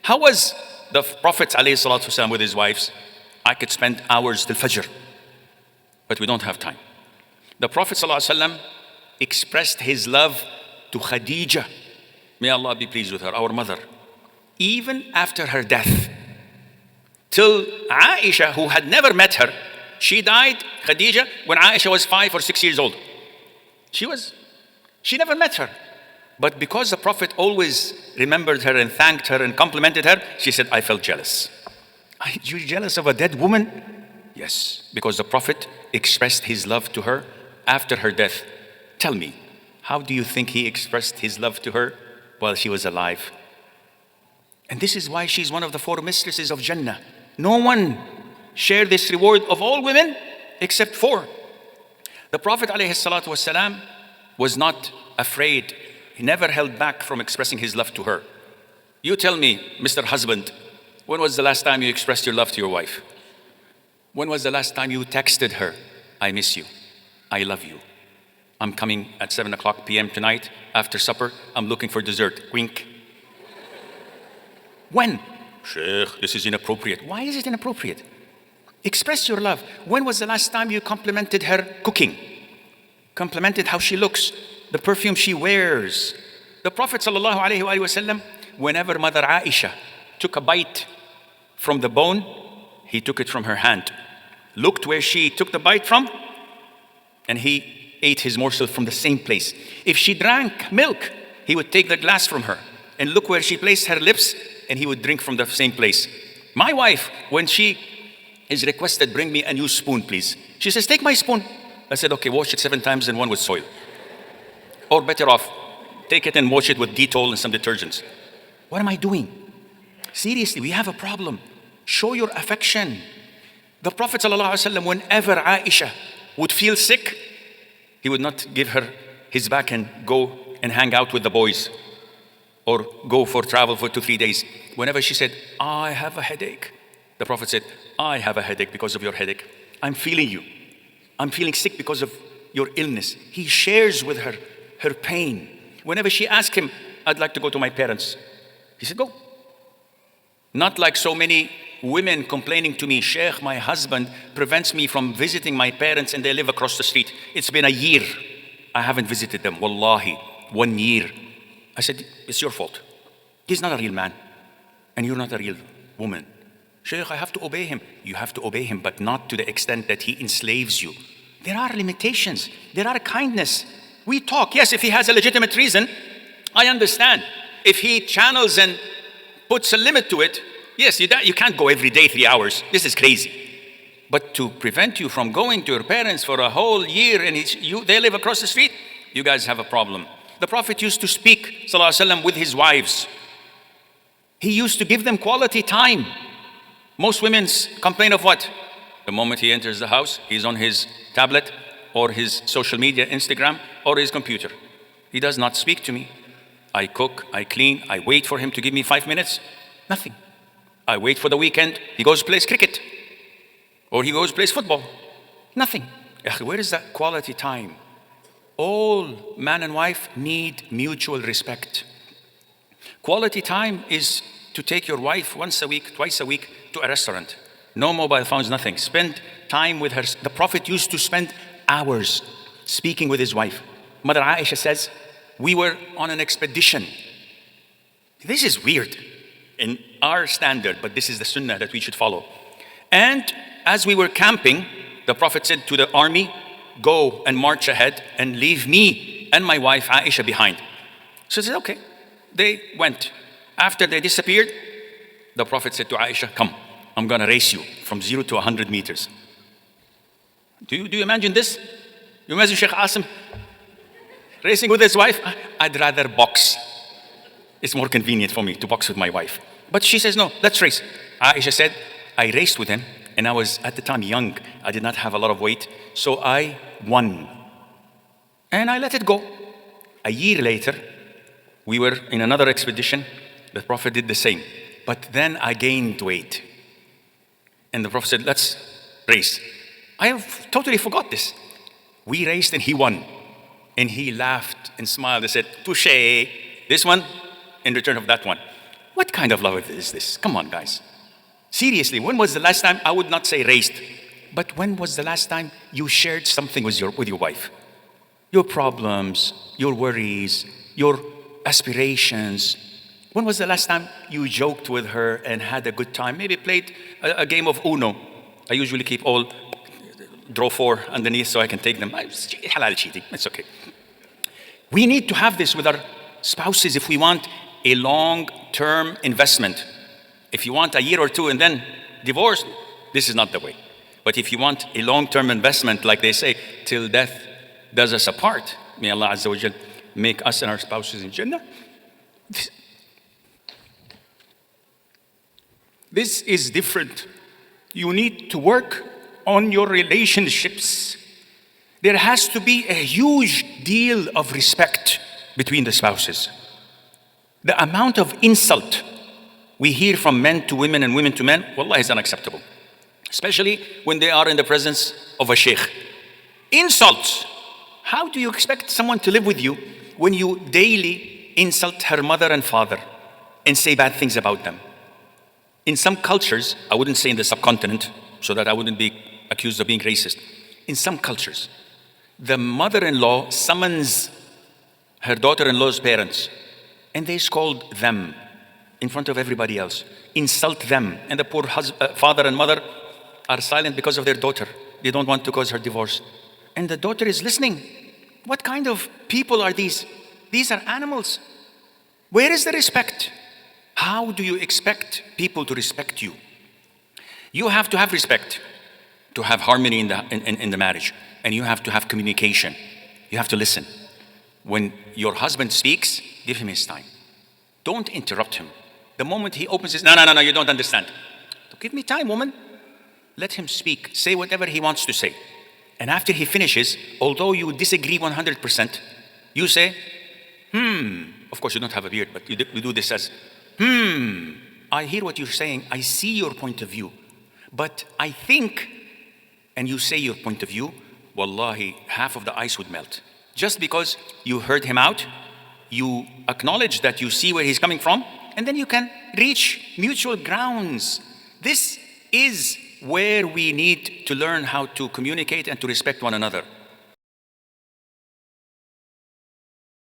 How was the Prophet ﷺ with his wives? I could spend hours till Fajr, but we don't have time. The Prophet ﷺ expressed his love to Khadija. May Allah be pleased with her, our mother. Even after her death. Till Aisha, who had never met her, she died, Khadija, when Aisha was 5 or 6 years old. She never met her. But because the Prophet always remembered her and thanked her and complimented her, she said, I felt jealous. You're jealous of a dead woman? Yes, because the Prophet expressed his love to her after her death. Tell me, how do you think he expressed his love to her while she was alive? And this is why she's one of the 4 mistresses of Jannah. No one shared this reward of all women except 4. The Prophet ﷺ was not afraid. He never held back from expressing his love to her. You tell me, Mr. Husband, when was the last time you expressed your love to your wife? When was the last time you texted her, I miss you, I love you, I'm coming at 7 o'clock p.m. tonight, after supper, I'm looking for dessert, wink. When? Sheikh, this is inappropriate. Why is it inappropriate? Express your love. When was the last time you complimented her cooking? Complimented how she looks, the perfume she wears. The Prophet ﷺ, whenever Mother Aisha took a bite from the bone, he took it from her hand, looked where she took the bite from, and he ate his morsel from the same place. If she drank milk, he would take the glass from her and look where she placed her lips, and he would drink from the same place. My wife, when she is requested, bring me a new spoon, please. She says, take my spoon. I said, okay, wash it 7 times and 1 with soil. Or better off, take it and wash it with Dettol and some detergents. What am I doing? Seriously, we have a problem. Show your affection. The Prophet ﷺ, whenever Aisha would feel sick, he would not give her his back and go and hang out with the boys or go for travel for 2-3 days. Whenever she said, I have a headache, the Prophet said, I have a headache because of your headache. I'm feeling you. I'm feeling sick because of your illness. He shares with her her pain. Whenever she asked him, I'd like to go to my parents, he said, go. Not like so many women complaining to me, Sheikh, my husband prevents me from visiting my parents and they live across the street. It's been a year. I haven't visited them. Wallahi, 1 year. I said, it's your fault. He's not a real man. And you're not a real woman. Sheikh, I have to obey him. You have to obey him, but not to the extent that he enslaves you. There are limitations. There are kindness. We talk. Yes, if he has a legitimate reason, I understand. If he channels and puts a limit to it, yes, you can't go every day 3 hours. This is crazy. But to prevent you from going to your parents for a whole year and they live across the street, you guys have a problem. The Prophet used to speak, ﷺ, with his wives. He used to give them quality time. Most women complain of what? The moment he enters the house, he's on his tablet or his social media, Instagram, or his computer. He does not speak to me. I cook, I clean, I wait for him to give me 5 minutes. Nothing. I wait for the weekend. He goes plays cricket. Or he goes plays football. Nothing. Where is that quality time? All man and wife need mutual respect. Quality time is to take your wife once a week, twice a week to a restaurant. No mobile phones, nothing. Spend time with her. The Prophet used to spend hours speaking with his wife. Mother Aisha says, we were on an expedition. This is weird in our standard, but this is the sunnah that we should follow. And as we were camping, the Prophet said to the army, go and march ahead and leave me and my wife Aisha behind. So they said, okay. They went. After they disappeared, the Prophet said to Aisha, come, I'm going to race you from 0 to 100 meters. Do you imagine this? You imagine Sheikh Asim racing with his wife? I'd rather box. It's more convenient for me to box with my wife. But she says, no, let's race. Aisha said, I raced with him and I was at the time young. I did not have a lot of weight. So I won. And I let it go. A year later, we were in another expedition. The Prophet did the same. But then I gained weight. And the Prophet said, let's race. I have totally forgot this. We raced and he won. And he laughed and smiled and said, touché, this one in return of that one. What kind of love is this? Come on, guys. Seriously, when was the last time, I would not say raised, but when was the last time you shared something with your wife? Your problems, your worries, your aspirations. When was the last time you joked with her and had a good time? Maybe played a game of Uno. I usually keep all draw 4 underneath so I can take them. Halal cheating, it's okay. We need to have this with our spouses if we want a long-term investment. If you want a year or two and then divorce, this is not the way. But if you want a long-term investment, like they say, till death does us apart, may Allah Azza wa Jal make us and our spouses in Jannah. This is different. You need to work on your relationships. There has to be a huge deal of respect between the spouses. The amount of insult we hear from men to women and women to men, wallah, is unacceptable. Especially when they are in the presence of a sheikh. Insults. How do you expect someone to live with you when you daily insult her mother and father and say bad things about them? In some cultures, I wouldn't say in the subcontinent, so that I wouldn't be accused of being racist. In some cultures, the mother-in-law summons her daughter-in-law's parents and they scold them in front of everybody else, insult them, and the poor father and mother are silent because of their daughter. They don't want to cause her divorce. And the daughter is listening. What kind of people are these? These are animals. Where is the respect? How do you expect people to respect you? You have to have respect to have harmony in the marriage. And you have to have communication. You have to listen. When your husband speaks, give him his time. Don't interrupt him. The moment he opens his, no, you don't understand. Give me time, woman. Let him speak. Say whatever he wants to say. And after he finishes, although you disagree 100%, you say, Of course, you don't have a beard, but you do this as, I hear what you're saying. I see your point of view. But I think, and you say your point of view, wallahi, half of the ice would melt. Just because you heard him out, you acknowledge that you see where he's coming from, and then you can reach mutual grounds. This is where we need to learn how to communicate and to respect one another.